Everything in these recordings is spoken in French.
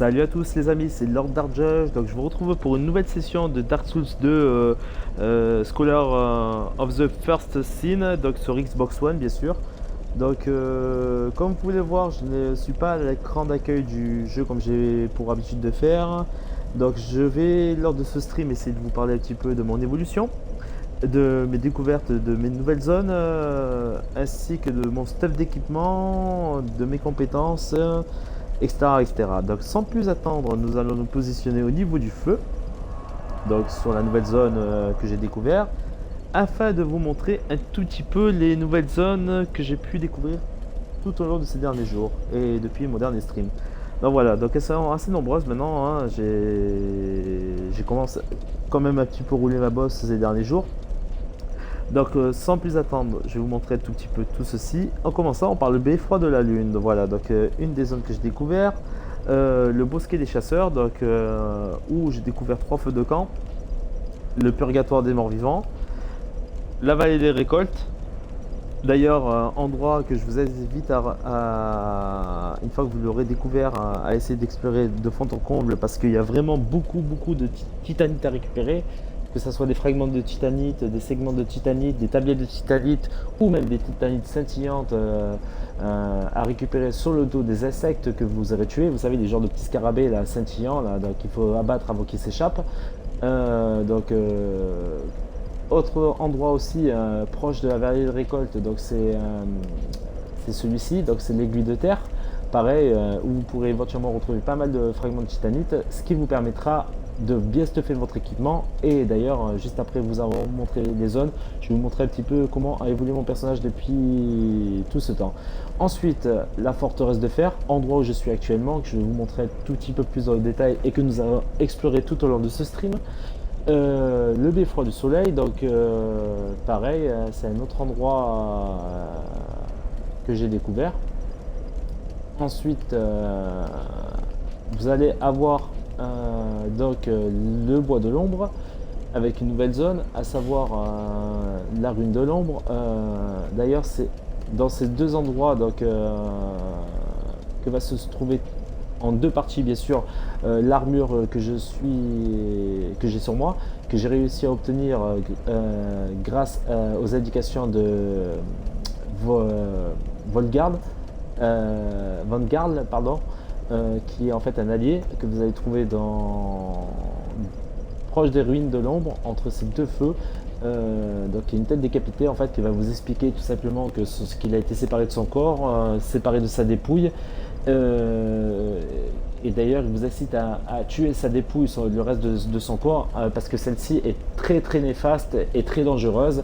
Salut à tous les amis, c'est Lord Darkjudge. Donc je vous retrouve pour une nouvelle session de Dark Souls 2 Scholar of the First Sin, donc sur Xbox One bien sûr. Donc comme vous pouvez le voir, je ne suis pas à l'écran d'accueil du jeu comme j'ai pour habitude de faire. Donc je vais lors de ce stream essayer de vous parler un petit peu de mon évolution, de mes découvertes, de mes nouvelles zones, ainsi que de mon stuff d'équipement, de mes compétences, etc., etc. Donc sans plus attendre, nous allons nous positionner au niveau du feu, donc sur la nouvelle zone que j'ai découvert, afin de vous montrer un tout petit peu les nouvelles zones que j'ai pu découvrir tout au long de ces derniers jours et depuis mon dernier stream. Donc voilà, donc elles sont assez nombreuses maintenant, hein. J'ai commencé quand même un petit peu rouler ma bosse ces derniers jours. Donc sans plus attendre, je vais vous montrer un tout petit peu tout ceci. En commençant par le beffroi de la lune. Donc, voilà, donc une des zones que j'ai découvert, le bosquet des chasseurs, donc où j'ai découvert 3 feux de camp, le purgatoire des morts vivants, la vallée des récoltes. D'ailleurs, endroit que je vous invite une fois que vous l'aurez découvert, à essayer d'explorer de fond en comble, parce qu'il y a vraiment beaucoup de titanite à récupérer, que ce soit des fragments de titanite, des segments de titanite, des tablettes de titanite, ou même des titanites scintillantes à récupérer sur le dos des insectes que vous aurez tués. Vous savez, les genres de petits scarabées là, scintillants là, qu'il faut abattre avant qu'ils s'échappent. Autre endroit aussi proche de la vallée de récolte, donc c'est celui-ci, donc c'est l'aiguille de terre, pareil, où vous pourrez éventuellement retrouver pas mal de fragments de titanite, ce qui vous permettra de bien stuffer votre équipement. Et d'ailleurs, juste après vous avoir montré les zones, je vais vous montrer un petit peu comment a évolué mon personnage depuis tout ce temps. Ensuite, la forteresse de fer, endroit où je suis actuellement, que je vais vous montrer un tout petit peu plus dans le détail et que nous allons explorer tout au long de ce stream. Le beffroi du soleil, donc pareil, c'est un autre endroit que j'ai découvert. Ensuite, vous allez avoir le bois de l'ombre avec une nouvelle zone, à savoir la ruine de l'ombre. D'ailleurs, c'est dans ces deux endroits donc, que va se trouver en deux parties bien sûr l'armure que j'ai sur moi, que j'ai réussi à obtenir grâce aux indications de Volgard, Vanguard, pardon, qui est en fait un allié que vous allez trouver proche des ruines de l'ombre entre ces deux feux. Donc il y a une tête décapitée en fait qui va vous expliquer tout simplement que ce qu'il a été séparé de son corps, séparé de sa dépouille. Et d'ailleurs, il vous incite à tuer sa dépouille sur le reste de son corps, parce que celle-ci est très néfaste et très dangereuse.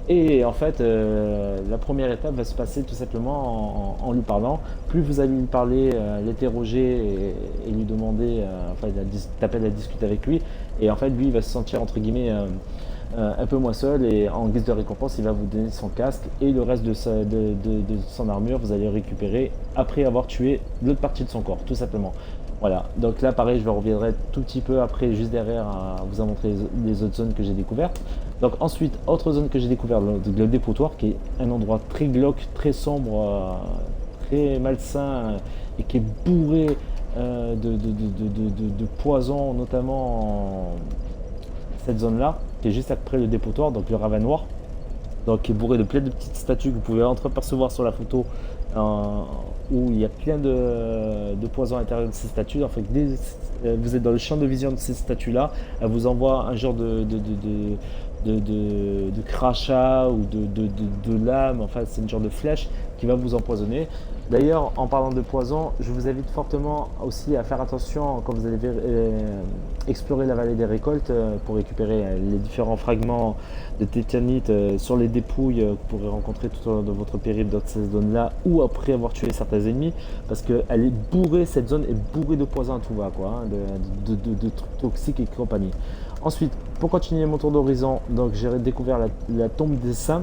Et en fait, la première étape va se passer tout simplement en lui parlant. Plus vous allez lui parler, l'interroger et lui demander, enfin, taper à discuter avec lui. Et en fait, lui, il va se sentir entre guillemets un peu moins seul, et en guise de récompense il va vous donner son casque, et le reste de son armure vous allez récupérer après avoir tué l'autre partie de son corps tout simplement. Voilà, donc là pareil je reviendrai tout petit peu après juste derrière à vous montrer les autres zones que j'ai découvertes. Donc ensuite, autre zone que j'ai découvert, le dépotoir, qui est un endroit très glauque, très sombre, très malsain, et qui est bourré de poison, notamment cette zone là qui est juste après le dépotoir, donc le ravin noir, donc qui est bourré de plein de petites statues que vous pouvez entreapercevoir sur la photo, où il y a plein de poisons à l'intérieur de ces statues. En fait, dès vous êtes dans le champ de vision de ces statues là, elles vous envoient un genre de crachat ou de lame, enfin c'est une genre de flèche qui va vous empoisonner. D'ailleurs, en parlant de poison, je vous invite fortement aussi à faire attention quand vous allez explorer la vallée des récoltes, pour récupérer les différents fragments de titanite sur les dépouilles que vous pourrez rencontrer tout au long de votre périple dans cette zone là, ou après avoir tué certains ennemis, parce que elle est bourrée, cette zone est bourrée de poison à tout va, quoi, hein, de trucs toxiques et compagnie. Ensuite, pour continuer mon tour d'horizon, donc j'ai découvert la tombe des saints,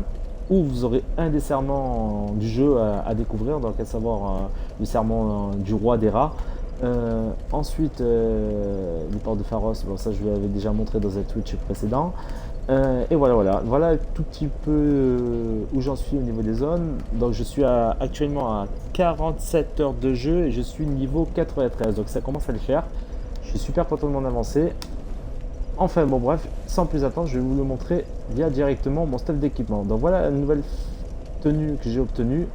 où vous aurez un des serments du jeu à découvrir, donc à savoir le serment du roi des rats. Ensuite, les portes de Pharos, bon ça je vous l'avais déjà montré dans un Twitch précédent. Et voilà tout petit peu où j'en suis au niveau des zones. Donc je suis actuellement à 47 heures de jeu et je suis niveau 93, donc ça commence à le faire. Je suis super content de mon avancée. Enfin bon bref, sans plus attendre, je vais vous le montrer via directement mon stuff d'équipement. Donc voilà la nouvelle tenue que j'ai obtenue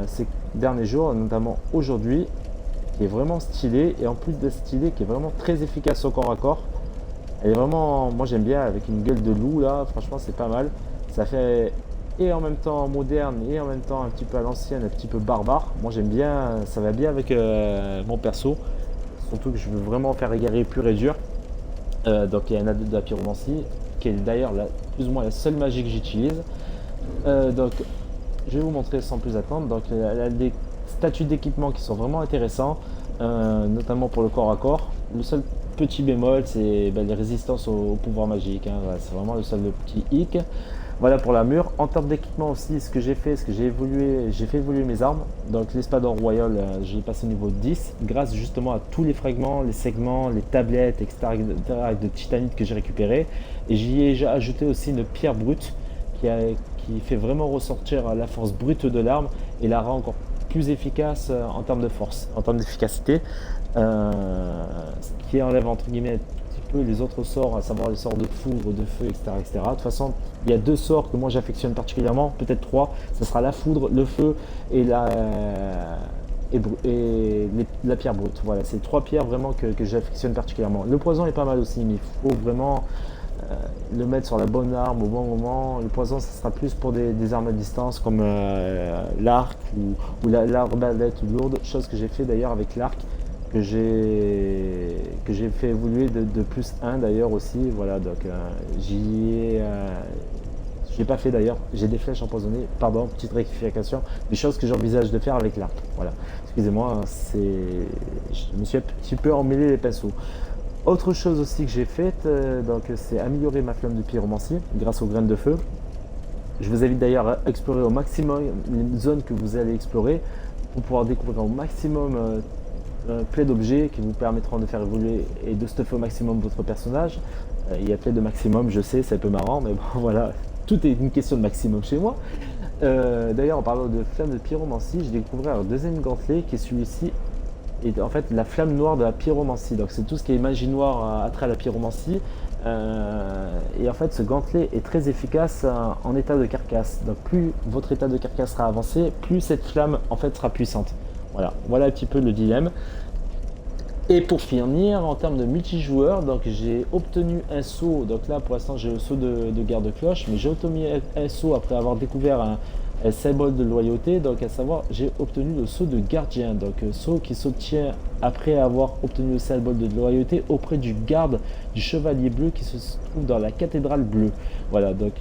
ces derniers jours, notamment aujourd'hui, qui est vraiment stylée et en plus de stylée, qui est vraiment très efficace au corps à corps. Elle est vraiment, moi j'aime bien avec une gueule de loup là, franchement c'est pas mal. Ça fait et en même temps moderne et en même temps un petit peu à l'ancienne, un petit peu barbare. Moi j'aime bien, ça va bien avec mon perso. Surtout que je veux vraiment faire guerrier pur et dur. Donc il y a un adept de la pyromancie, qui est d'ailleurs plus ou moins la seule magie que j'utilise. Donc je vais vous montrer sans plus attendre. Donc elle a des statuts d'équipement qui sont vraiment intéressants, notamment pour le corps à corps. Le seul petit bémol, c'est les résistances au pouvoir magique, hein. Voilà, c'est vraiment le seul petit hic. Voilà pour l'armure. En termes d'équipement aussi, ce que j'ai fait, j'ai fait évoluer mes armes. Donc l'espadon royal, j'ai passé au niveau 10 grâce justement à tous les fragments, les segments, les tablettes, etc. de titanite que j'ai récupéré. Et j'y ai ajouté aussi une pierre brute qui fait vraiment ressortir la force brute de l'arme et la rend encore plus efficace en termes de force, en termes d'efficacité. Ce qui enlève entre guillemets un petit peu les autres sorts, à savoir les sorts de foudre, de feu, etc., etc. De toute façon, il y a deux sorts que moi j'affectionne particulièrement, peut-être trois. Ce sera la foudre, le feu et la pierre brute. Voilà, c'est trois pierres vraiment que j'affectionne particulièrement. Le poison est pas mal aussi, mais il faut vraiment le mettre sur la bonne arme au bon moment. Le poison, ça sera plus pour des armes à distance comme l'arc ou l'arbalète lourde, chose que j'ai fait d'ailleurs avec l'arc que j'ai fait évoluer de plus 1 d'ailleurs aussi. Voilà, donc j'ai pas fait d'ailleurs, j'ai des flèches empoisonnées, pardon, petite rectification, des choses que j'envisage de faire avec l'arc. Voilà, excusez-moi, je me suis un petit peu emmêlé les pinceaux. Autre chose aussi que j'ai faite, donc c'est améliorer ma flamme de pyromancie grâce aux graines de feu. Je vous invite d'ailleurs à explorer au maximum les zones que vous allez explorer pour pouvoir découvrir au maximum plein d'objets qui vous permettront de faire évoluer et de stuffer au maximum votre personnage. Il y a plein de maximum, je sais, c'est un peu marrant, mais bon voilà, tout est une question de maximum chez moi. D'ailleurs, en parlant de flamme de pyromancie, j'ai découvert un deuxième gantelet qui est celui-ci. Et en fait, la flamme noire de la pyromancie. Donc, c'est tout ce qui est magie noire à trait à la pyromancie. Et en fait, ce gantelet est très efficace en état de carcasse. Donc, plus votre état de carcasse sera avancé, plus cette flamme en fait sera puissante. Voilà un petit peu le dilemme. Et pour finir, en termes de multijoueur, donc j'ai obtenu un saut. Donc là, pour l'instant, j'ai le saut de garde-cloche, mais j'ai obtenu un saut après avoir découvert un symbole de loyauté. Donc à savoir, j'ai obtenu le saut de gardien. Donc saut qui s'obtient après avoir obtenu le symbole de loyauté auprès du garde du chevalier bleu qui se trouve dans la cathédrale bleue. Voilà, donc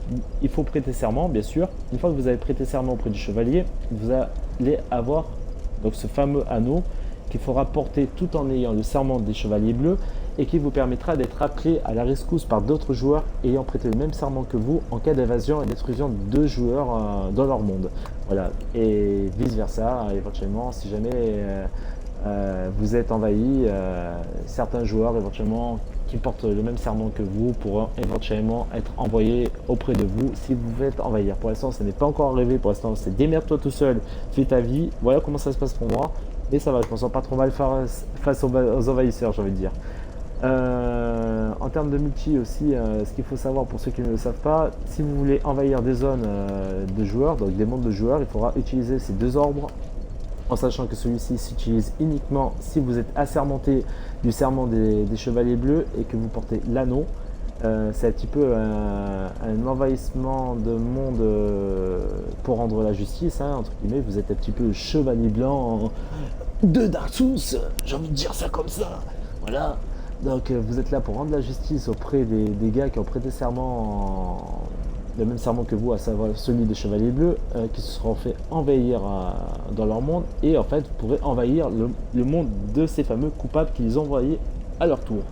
il faut prêter serment, bien sûr. Une fois que vous avez prêté serment auprès du chevalier, vous allez avoir donc ce fameux anneau qu'il faudra porter tout en ayant le serment des chevaliers bleus et qui vous permettra d'être appelé à la rescousse par d'autres joueurs ayant prêté le même serment que vous en cas d'invasion et d'exclusion de deux joueurs dans leur monde. Voilà, et vice versa, éventuellement, si jamais vous êtes envahi, certains joueurs éventuellement qui portent le même serment que vous pourront éventuellement être envoyés auprès de vous si vous faites envahir. Pour l'instant, ça n'est pas encore arrivé, pour l'instant, c'est démerde-toi tout seul, fais ta vie, voilà comment ça se passe pour moi. Mais ça va, je m'en sens pas trop mal face aux envahisseurs, j'ai envie de dire. En termes de multi aussi, ce qu'il faut savoir pour ceux qui ne le savent pas, si vous voulez envahir des zones de joueurs, donc des mondes de joueurs, il faudra utiliser ces deux ordres, en sachant que celui-ci s'utilise uniquement si vous êtes assermenté du serment des chevaliers bleus et que vous portez l'anneau. C'est un petit peu un envahissement de monde pour rendre la justice, hein, entre guillemets. Vous êtes un petit peu le chevalier blanc de Dark Souls, j'ai envie de dire ça comme ça. Voilà. Donc vous êtes là pour rendre la justice auprès des gars qui ont prêté serment, le même serment que vous, à savoir celui des chevaliers bleus, qui se seront fait envahir dans leur monde. Et en fait, vous pourrez envahir le monde de ces fameux coupables qu'ils ont envoyés à leur tour.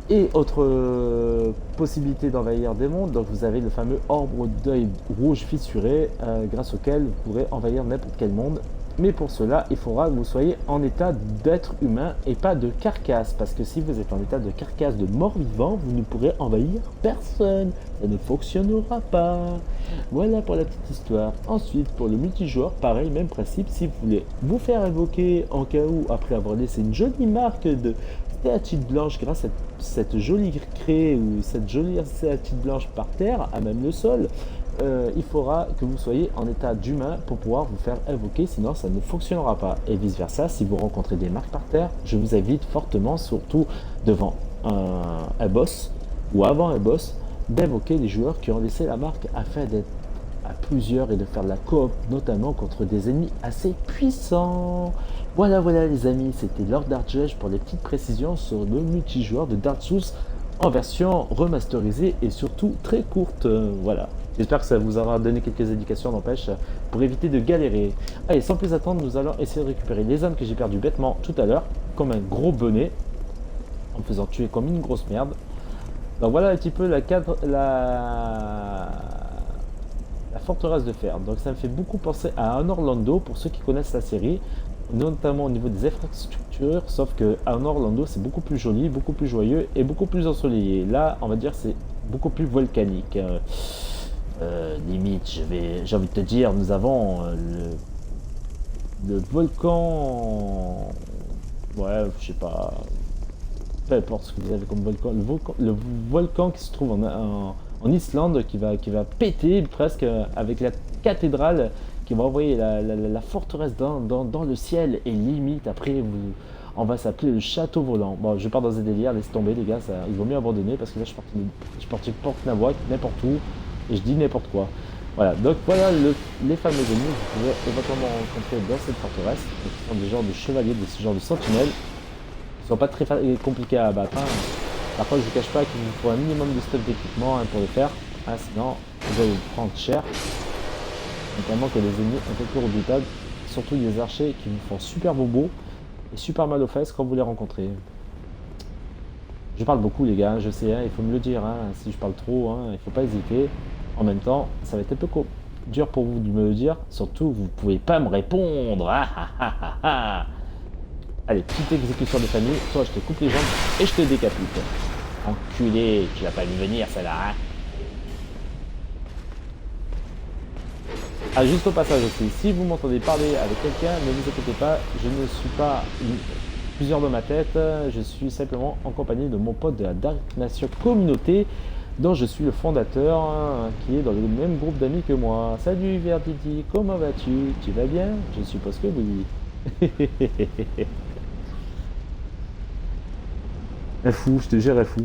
Et autre possibilité d'envahir des mondes, donc vous avez le fameux orbe d'œil rouge fissuré, grâce auquel vous pourrez envahir n'importe quel monde. Mais pour cela, il faudra que vous soyez en état d'être humain et pas de carcasse. Parce que si vous êtes en état de carcasse de mort-vivant, vous ne pourrez envahir personne. Ça ne fonctionnera pas. Voilà pour la petite histoire. Ensuite, pour le multijoueur, pareil, même principe. Si vous voulez vous faire évoquer en cas où, après avoir laissé une jolie marque de stéatite blanche grâce à cette jolie craie ou cette jolie stéatite blanche par terre, à même le sol, il faudra que vous soyez en état d'humain pour pouvoir vous faire invoquer, sinon ça ne fonctionnera pas. Et vice versa, si vous rencontrez des marques par terre, je vous invite fortement, surtout devant un boss ou avant un boss, d'invoquer les joueurs qui ont laissé la marque afin d'être à plusieurs et de faire de la coop, notamment contre des ennemis assez puissants. Voilà les amis, c'était Lord Darkjudge pour les petites précisions sur le multijoueur de Dark Souls en version remasterisée et surtout très courte. Voilà. J'espère que ça vous aura donné quelques indications, n'empêche, pour éviter de galérer. Allez, sans plus attendre, nous allons essayer de récupérer les âmes que j'ai perdues bêtement tout à l'heure, comme un gros bonnet, en me faisant tuer comme une grosse merde. Donc voilà un petit peu la forteresse de fer. Donc ça me fait beaucoup penser à un Orlando, pour ceux qui connaissent la série, notamment au niveau des infrastructures, sauf que un Orlando c'est beaucoup plus joli, beaucoup plus joyeux et beaucoup plus ensoleillé. Là, on va dire c'est beaucoup plus volcanique. Limite, j'ai envie de te dire, nous avons le volcan, ouais, je sais pas, peu importe ce que vous avez comme volcan, le volcan qui se trouve en Islande qui va péter presque avec la cathédrale qui va envoyer la forteresse dans le ciel et limite après on va s'appeler le château volant. Bon, je pars dans un délire, laisse tomber les gars, il vaut mieux abandonner parce que là je suis parti porte-navoie n'importe où. Et je dis n'importe quoi. Voilà, donc voilà les fameux ennemis que vous pouvez éventuellement rencontrer dans cette forteresse. Donc, ce sont des genres de chevaliers, des genres de sentinelles. Ils ne sont pas très compliqués à abattre. Hein. Par contre, je ne vous cache pas qu'il vous faut un minimum de stuff d'équipement pour le faire. Ah, sinon, vous allez vous prendre cher. Notamment que les ennemis un peu plus redoutables. Surtout des archers qui vous font super bobo et super mal aux fesses quand vous les rencontrez. Je parle beaucoup les gars, je sais, hein, il faut me le dire, hein, si je parle trop, hein, il ne faut pas hésiter. En même temps, ça va être un peu dur pour vous de me le dire, surtout vous ne pouvez pas me répondre. Ah, ah, ah, ah, ah. Allez, petite exécution de famille, toi je te coupe les jambes et je te décapite. Enculé, tu l'as pas vu venir celle-là, hein. Ah, juste au passage aussi, si vous m'entendez parler avec quelqu'un, ne vous inquiétez pas, je ne suis pas plusieurs dans ma tête, je suis simplement en compagnie de mon pote de la Dark Nation Communauté, dont je suis le fondateur, qui est dans le même groupe d'amis que moi. Salut Verdidi, comment vas-tu? Tu vas bien? Je suppose que oui. Un fou, je te jure, un fou.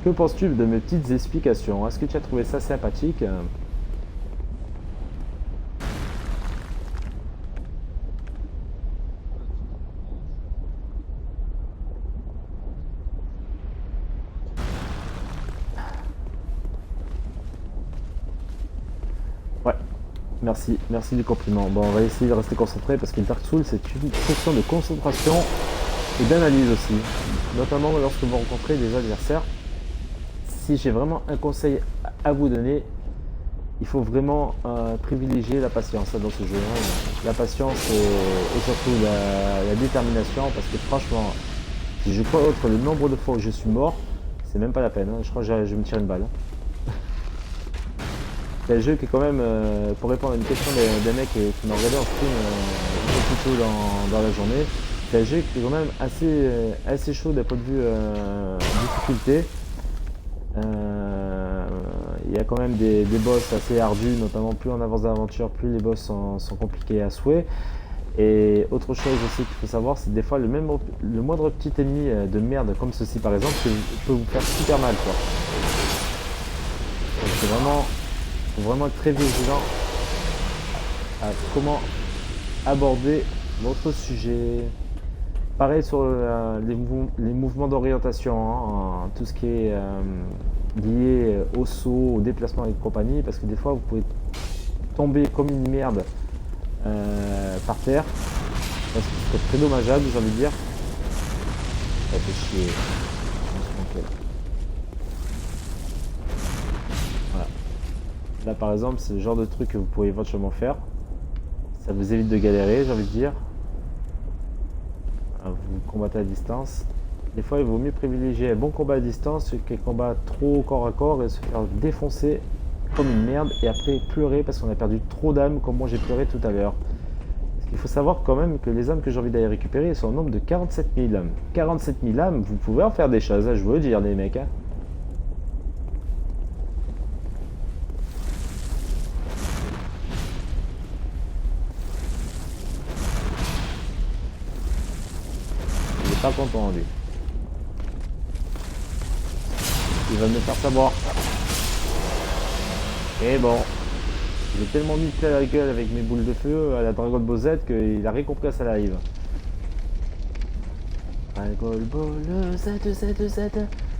Que penses-tu de mes petites explications? Est-ce que tu as trouvé ça sympathique? Ouais, merci du compliment. Bon, on va essayer de rester concentré parce que Dark Souls c'est une question de concentration et d'analyse aussi, notamment lorsque vous rencontrez des adversaires. Si j'ai vraiment un conseil à vous donner, il faut vraiment privilégier la patience dans ce jeu. Hein. La patience et surtout la détermination, parce que franchement, si je crois autre le nombre de fois où je suis mort, c'est même pas la peine. Hein. Je crois que je vais me tirer une balle. Hein. C'est un jeu qui est quand même, pour répondre à une question d'un mec qui m'a regardé en stream un peu plus tôt dans la journée, c'est un jeu qui est quand même assez chaud d'un point de vue difficulté. Il y a quand même des boss assez ardus, notamment plus on avance dans l'aventure, plus les boss sont compliqués à souhait. Et autre chose aussi qu'il faut savoir, c'est que des fois le moindre petit ennemi de merde comme ceci par exemple peut vous faire super mal quoi. Donc c'est vraiment être très vigilant à comment aborder votre sujet. Pareil sur les mouvements d'orientation, hein, tout ce qui est lié au saut, au déplacement et compagnie, parce que des fois vous pouvez tomber comme une merde par terre, parce que c'est très dommageable, j'ai envie de dire. Ça fait chier. Voilà. Là par exemple, c'est le genre de truc que vous pouvez éventuellement faire. Ça vous évite de galérer, j'ai envie de dire. Vous combattez à distance. Des fois, il vaut mieux privilégier un bon combat à distance qu'un combat trop corps à corps et se faire défoncer comme une merde et après pleurer parce qu'on a perdu trop d'âmes comme moi j'ai pleuré tout à l'heure. Il faut savoir quand même que les âmes que j'ai envie d'aller récupérer sont au nombre de 47 000 âmes. 47 000 âmes, vous pouvez en faire des choses, hein, je veux dire, les mecs. Hein. Il est pas content, lui. Il va me faire savoir. Et bon, j'ai tellement mis plein la gueule avec mes boules de feu à la Dragon Ball Z qu'il a rien compris à ça live. Dragon Ball Z,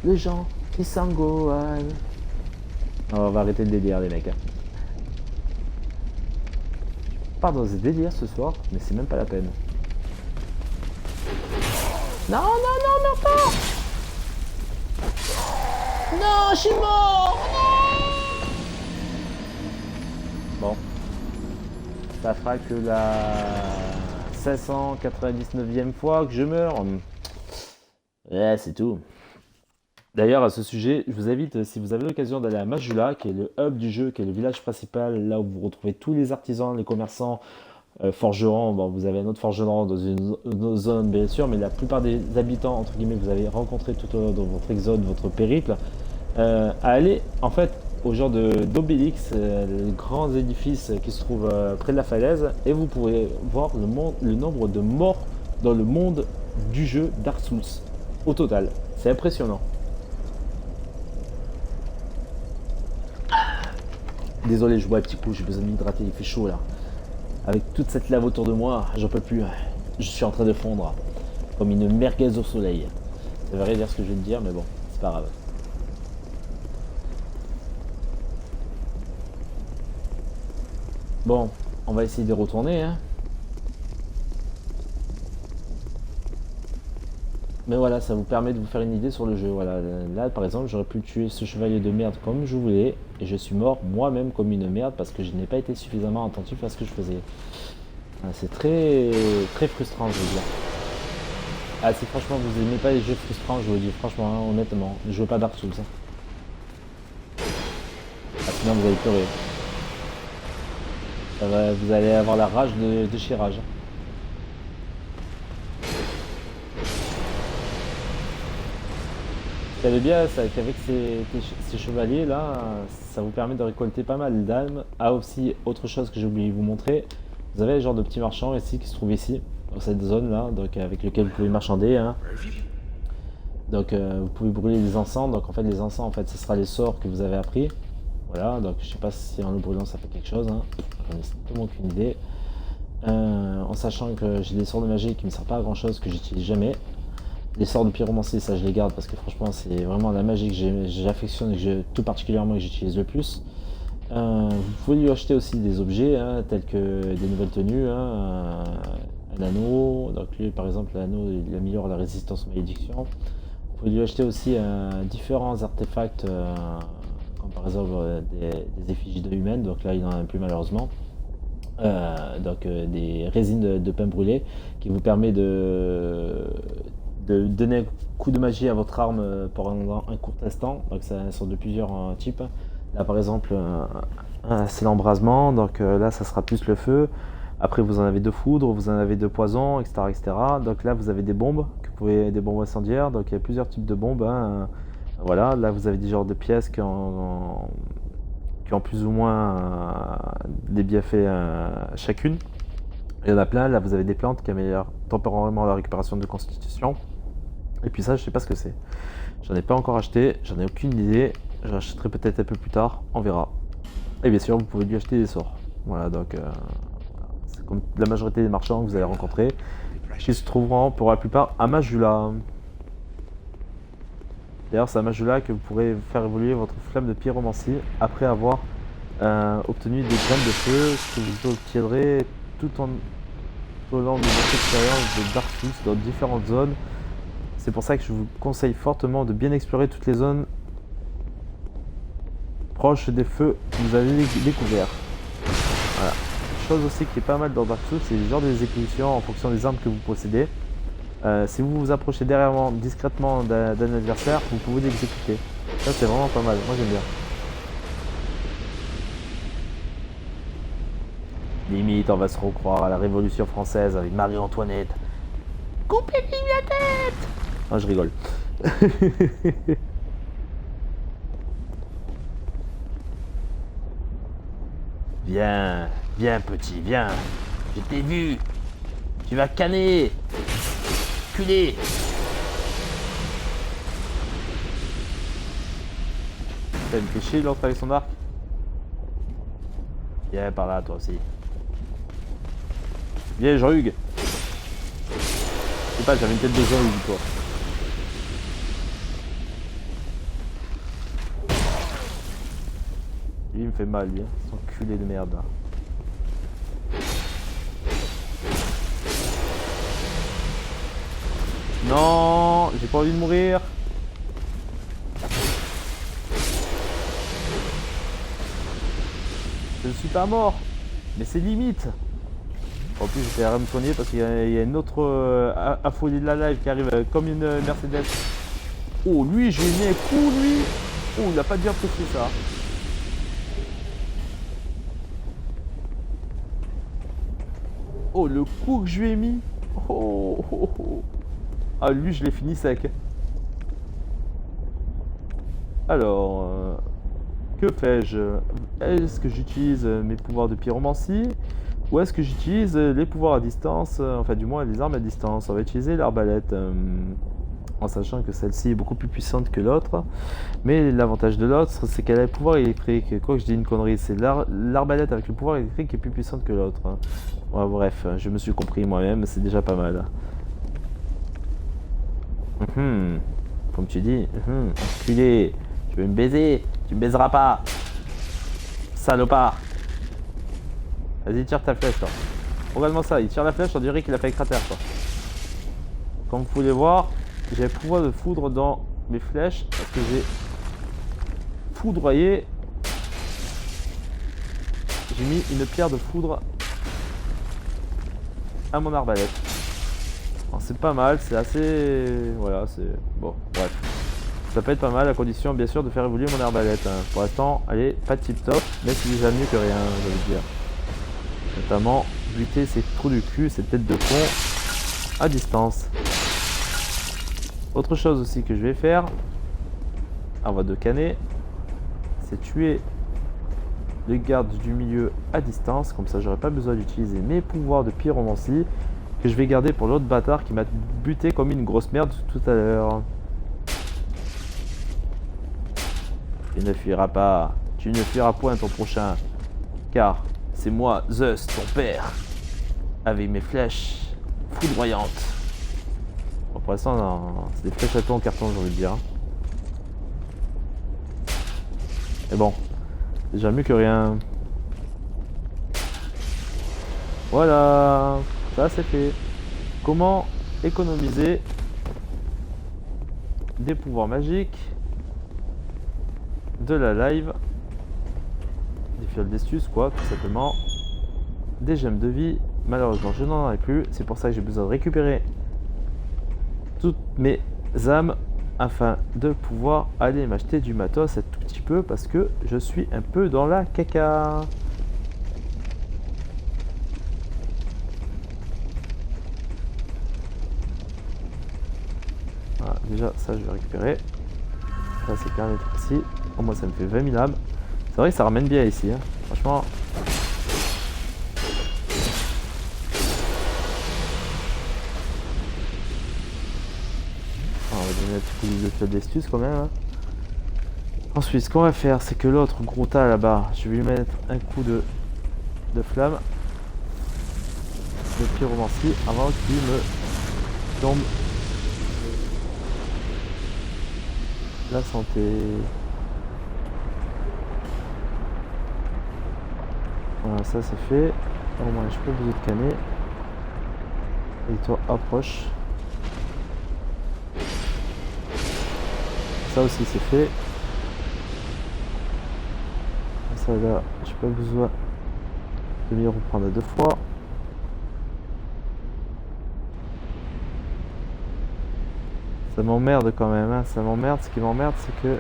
le gens qui Sangohan. On va arrêter le délire, les mecs. Je pars dans des délires ce soir, mais c'est même pas la peine. Non, non, non, non, pas. Non, je suis mort. Bon. Ça fera que la 599e fois que je meurs. Ouais, c'est tout. D'ailleurs, à ce sujet, je vous invite, si vous avez l'occasion d'aller à Majula, qui est le hub du jeu, qui est le village principal, là où vous retrouvez tous les artisans, les commerçants, forgerons. Bon, vous avez un autre forgeron dans une zone, bien sûr, mais la plupart des habitants, entre guillemets, que vous avez rencontrés tout au long de votre exode, votre périple, à aller, en fait, au genre d'Obélix, les grands édifices qui se trouvent près de la falaise, et vous pourrez voir le nombre de morts dans le monde du jeu Dark Souls, au total. C'est impressionnant. Désolé, je bois un petit coup, j'ai besoin de m'hydrater, il fait chaud là. Avec toute cette lave autour de moi, j'en peux plus. Je suis en train de fondre, comme une merguez au soleil. Ça veut rien dire ce que je viens de dire, mais bon, c'est pas grave. Bon, on va essayer de retourner, hein. Mais voilà, ça vous permet de vous faire une idée sur le jeu. Voilà, là par exemple, j'aurais pu tuer ce chevalier de merde comme je voulais, et je suis mort moi-même comme une merde parce que je n'ai pas été suffisamment attentif à ce que je faisais. C'est très très frustrant, je veux dire. Ah, si franchement vous aimez pas les jeux frustrants, je vous le dis franchement, hein, honnêtement, ne jouez pas Dark Souls. Hein. Ah, sinon vous allez pleurer. Vous allez avoir la rage de chez Rage. Ce qu'il y avait bien, c'est qu'avec ces chevaliers là, ça vous permet de récolter pas mal d'âmes. Ah, aussi, autre chose que j'ai oublié de vous montrer, vous avez le genre de petits marchands ici qui se trouvent ici, dans cette zone là, donc avec lequel vous pouvez marchander. Hein. Donc vous pouvez brûler des encens, donc en fait les encens, en fait, ce sera les sorts que vous avez appris. Voilà, donc je sais pas si en le brûlant ça fait quelque chose, hein. J'en ai strictement aucune idée. En sachant que j'ai des sorts de magie qui ne servent pas à grand chose, que j'utilise jamais. Les sorts de pyromancie, ça je les garde parce que franchement c'est vraiment la magie que j'affectionne et que tout particulièrement que j'utilise le plus. Vous pouvez lui acheter aussi des objets, hein, tels que des nouvelles tenues, hein, un anneau. Donc lui par exemple l'anneau il améliore la résistance aux malédictions. Vous pouvez lui acheter aussi différents artefacts, comme par exemple des effigies de humaines, donc là il n'en a plus malheureusement. Des résines de pain brûlé qui vous permet de donner un coup de magie à votre arme pendant un court instant. Donc ça sont de plusieurs types. Là par exemple c'est l'embrasement, donc là ça sera plus le feu. Après vous en avez de foudre, vous en avez de poison, etc., etc. Donc là vous avez des bombes, des bombes incendiaires, donc il y a plusieurs types de bombes. Hein. Voilà, là vous avez des genres de pièces qui ont plus ou moins des bienfaits chacune. Il y en a plein, là vous avez des plantes qui améliorent temporairement la récupération de constitution. Et puis ça je sais pas ce que c'est. J'en ai pas encore acheté, j'en ai aucune idée. J'en achèterai peut-être un peu plus tard, on verra. Et bien sûr vous pouvez lui acheter des sorts. Voilà, donc c'est comme la majorité des marchands que vous allez rencontrer, qui se trouveront pour la plupart à Majula. D'ailleurs c'est à Majula que vous pourrez faire évoluer votre flamme de pyromancie après avoir obtenu des graines de feu, ce que vous obtiendrez tout au long de votre expérience de Dark Souls dans différentes zones. C'est pour ça que je vous conseille fortement de bien explorer toutes les zones proche des feux que vous avez découverts. Voilà. Chose aussi qui est pas mal dans Dark Souls, c'est le genre des exécutions en fonction des armes que vous possédez. Si vous vous approchez derrière discrètement d'un adversaire, vous pouvez l'exécuter. Ça c'est vraiment pas mal, moi j'aime bien. Limite, on va se recroire à la Révolution française avec Marie-Antoinette. Coupez-lui la tête! Ah, je rigole. Viens, viens petit, viens. Je t'ai vu. Tu vas canner. Culé. Ça me fait chier l'autre avec son arc. Viens par là, toi aussi. Viens, Jean-Hugues. Je sais pas, j'avais une tête de Jean-Hugues, toi. Lui, il me fait mal, lui. Hein. Son culé de merde, là. Non, j'ai pas envie de mourir. Je ne suis pas mort. Mais c'est limite. En plus, j'étais à me soigner parce qu'il y a une autre affolée de la live qui arrive comme une Mercedes. Oh, lui, j'ai mis un coup, lui. Oh, il a pas bien apprécié ça. Oh, le coup que je lui ai mis. Oh, oh, oh. Ah, lui, je l'ai fini sec. Alors, que fais-je? Est-ce que j'utilise mes pouvoirs de pyromancie? Ou est-ce que j'utilise les pouvoirs à distance? Enfin, du moins, les armes à distance. On va utiliser l'arbalète. En sachant que celle-ci est beaucoup plus puissante que l'autre. Mais l'avantage de l'autre, c'est qu'elle a le pouvoir électrique. Quoi que je dis une connerie, c'est l'arbalète avec le pouvoir électrique qui est plus puissante que l'autre. Ouais, bref, je me suis compris moi-même, c'est déjà pas mal. Comme tu dis, enculé, tu veux me baiser? Tu me baiseras pas. Salopard. Vas-y, tire ta flèche, toi. Regarde-moi ça, il tire la flèche, on dirait qu'il a fait un cratère, quoi. Comme vous pouvez voir, j'ai le pouvoir de foudre dans mes flèches parce que j'ai foudroyé. J'ai mis une pierre de foudre à mon arbalète. C'est pas mal, c'est assez... Voilà, c'est... Bon, bref. Ça peut être pas mal à condition, bien sûr, de faire évoluer mon arbalète. Hein. Pour l'instant, elle est pas tip top, mais c'est déjà mieux que rien, je veux dire. Notamment, buter ces trous du cul, ces têtes de con à distance. Autre chose aussi que je vais faire, en voie de canner, c'est tuer les gardes du milieu à distance. Comme ça, j'aurai pas besoin d'utiliser mes pouvoirs de pyromancie que je vais garder pour l'autre bâtard qui m'a buté comme une grosse merde tout à l'heure. Tu ne fuiras pas, tu ne fuiras point ton prochain, car c'est moi, Zeus, ton père, avec mes flèches foudroyantes. Bon, pour l'instant, c'est des flèches à tout en carton, j'ai envie de dire. Mais bon, déjà mieux que rien. Voilà, ça c'est fait. Comment économiser des pouvoirs magiques, de la live, des fioles d'estus, quoi, tout simplement, des gemmes de vie. Malheureusement, je n'en ai plus. C'est pour ça que j'ai besoin de récupérer toutes mes âmes afin de pouvoir aller m'acheter du matos un tout petit peu parce que je suis un peu dans la caca. Voilà, déjà ça je vais récupérer. Ça c'est carré ici. Oh, moi ça me fait 20 000 âmes. C'est vrai que ça ramène bien ici. Hein. Franchement. On va donner un petit coup de fiole d'estus quand même. Hein. Ensuite, ce qu'on va faire, c'est que l'autre gros tas là-bas, je vais lui mettre un coup de flamme. De pyromancie avant qu'il me tombe la santé. Voilà, ça c'est fait. Au moins, je peux vous de canner. Et toi, approche. Ça aussi c'est fait. ça là, j'ai pas besoin de m'y reprendre à 2 fois. Ça m'emmerde quand même, hein. Ça m'emmerde. Ce qui m'emmerde, c'est que...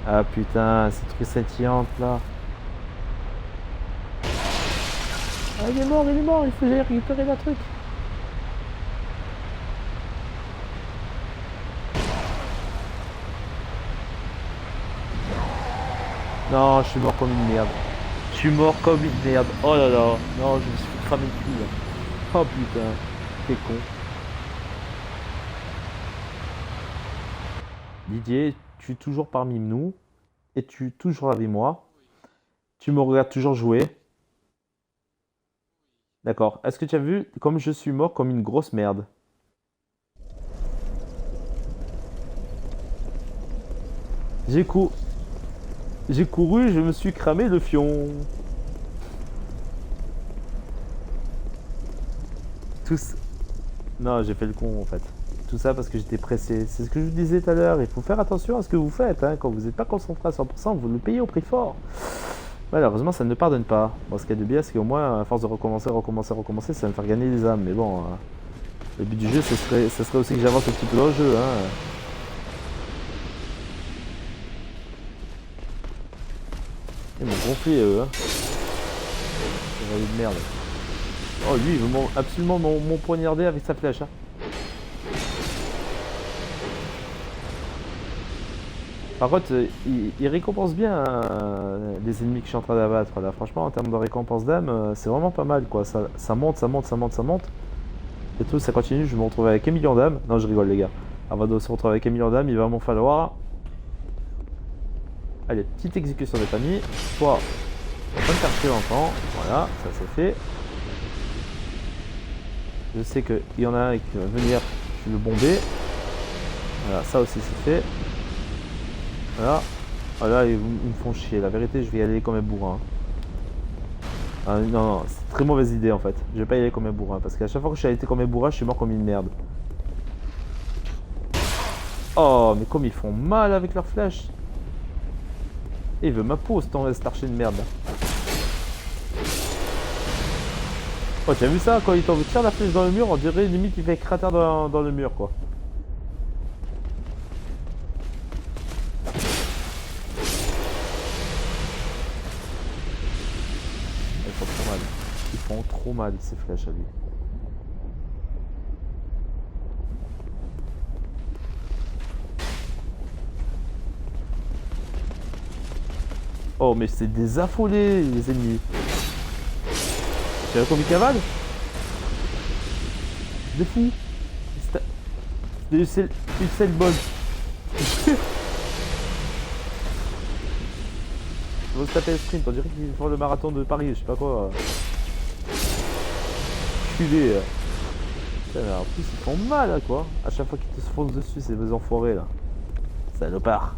Ah putain, ces trucs scintillantes là. Ah, il est mort, il faut que j'aille récupérer la truc. Non, je suis mort comme une merde. Je suis mort comme une merde. Oh là là. Non, je me suis fait cramer le cul là. Oh putain, t'es con. Didier, tu es toujours parmi nous. Es-tu toujours avec moi? Tu me regardes toujours jouer. D'accord. Est-ce que tu as vu comme je suis mort comme une grosse merde? J'ai cou... J'ai couru, je me suis cramé le fion. Tous. Non, j'ai fait le con en fait. Tout ça parce que j'étais pressé. C'est ce que je vous disais tout à l'heure. Il faut faire attention à ce que vous faites. Hein. Quand vous n'êtes pas concentré à 100%, vous le payez au prix fort. Malheureusement, ça ne pardonne pas. Bon, ce qu'il y a de bien, c'est qu'au moins, à force de recommencer, ça va me faire gagner des âmes. Mais bon, le but du jeu, ce serait aussi que j'avance un petit peu dans le jeu. Hein. Ils m'ont gonflé, eux. Hein. C'est de merde. Oh, lui, il veut absolument mon poignarder avec sa flèche. Hein. Par contre, il récompense bien les ennemis que je suis en train d'abattre. Là, franchement, en termes de récompense d'âme, c'est vraiment pas mal, quoi. Ça monte, ça monte, ça monte, ça monte. Et tout, ça continue. Je vais me retrouver avec 1 million d'âmes. Non, je rigole, les gars. Avant de se retrouver avec 1 million d'âmes, il va m'en falloir. Allez, petite exécution des familles. Soit, on va pas me faire tuer longtemps. Voilà, ça c'est fait. Je sais qu'il y en a un qui va venir. Je vais le bomber. Voilà, ça aussi c'est fait. Voilà. Voilà, ils me font chier. La vérité, je vais y aller comme un bourrin. Ah, non, non, c'est une très mauvaise idée en fait. Je vais pas y aller comme un bourrin. Parce qu'à chaque fois que je suis allé comme un bourrin, je suis mort comme une merde. Oh, mais comme ils font mal avec leurs flèches. Et il veut ma peau, cet archer de merde là. Oh, tu as vu ça? Quand il tire la flèche dans le mur, on dirait limite qu'il fait cratère dans le mur quoi. Ils font trop mal ces flèches à lui. Oh mais c'est des affolés les ennemis. Tu vois comme ils cavalent? Des fous. C'est le bol. Ils vont se taper le sprint, on dirait qu'ils font le marathon de Paris, je sais pas quoi. Culé. Putain, en plus ils font mal là quoi. À chaque fois qu'ils te se foncent dessus ces enfoirés là. Salopard.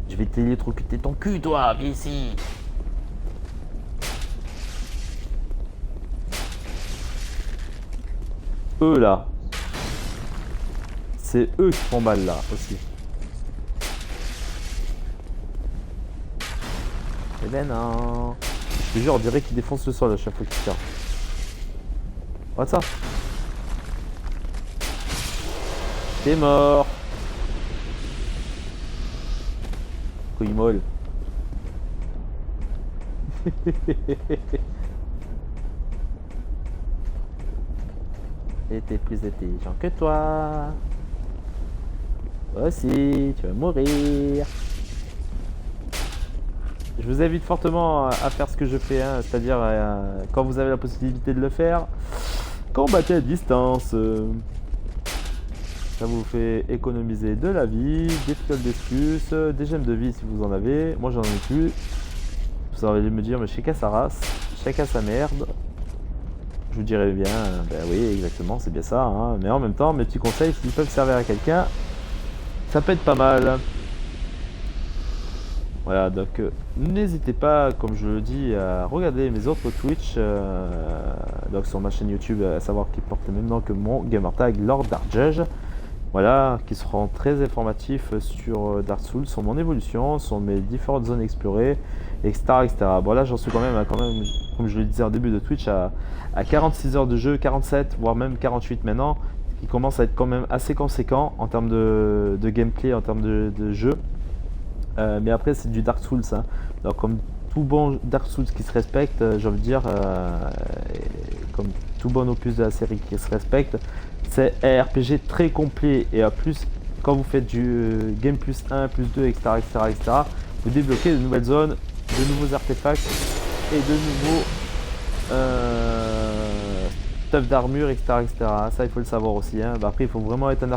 Je vais t'électrocuter ton cul toi, viens ici. Eux là. C'est eux qui font mal là aussi. Eh ben non. Je te jure, on dirait qu'ils défoncent le sol à chaque fois qu'ils tirent. Regarde ça. T'es mort. Couille molle. Et t'es plus intelligent que toi. Toi aussi, tu vas mourir. Je vous invite fortement à faire ce que je fais, hein, c'est-à-dire quand vous avez la possibilité de le faire, combattez à distance. Ça vous fait économiser de la vie, des fioles d'excuse, des gemmes de vie si vous en avez. Moi j'en ai plus. Vous allez me dire, mais chacun sa race, chacun sa merde. Je vous dirais bien, ben oui, exactement, c'est bien ça. Hein. Mais en même temps, mes petits conseils, s'ils peuvent servir à quelqu'un, ça peut être pas mal. Voilà, donc n'hésitez pas, comme je le dis, à regarder mes autres Twitch, donc sur ma chaîne YouTube, à savoir qui porte le même nom que mon gamertag, Lord Dark Judge. Voilà, qui seront très informatifs sur Dark Souls, sur mon évolution, sur mes différentes zones explorées, etc. etc. Bon là j'en suis quand même, comme je le disais en début de Twitch, à 46 heures de jeu, 47, voire même 48 maintenant, qui commence à être quand même assez conséquent en termes de gameplay, en termes de jeu. Mais après c'est du Dark Souls, hein. Donc comme tout bon Dark Souls qui se respecte, j'ai envie de dire, comme tout bon opus de la série qui se respecte, c'est un RPG très complet et à plus quand vous faites du game plus 1, plus 2, etc., etc., etc., vous débloquez de nouvelles zones, de nouveaux artefacts et de nouveaux stuff d'armure, etc., etc. Ça il faut le savoir aussi, hein. Bah, après il faut vraiment être un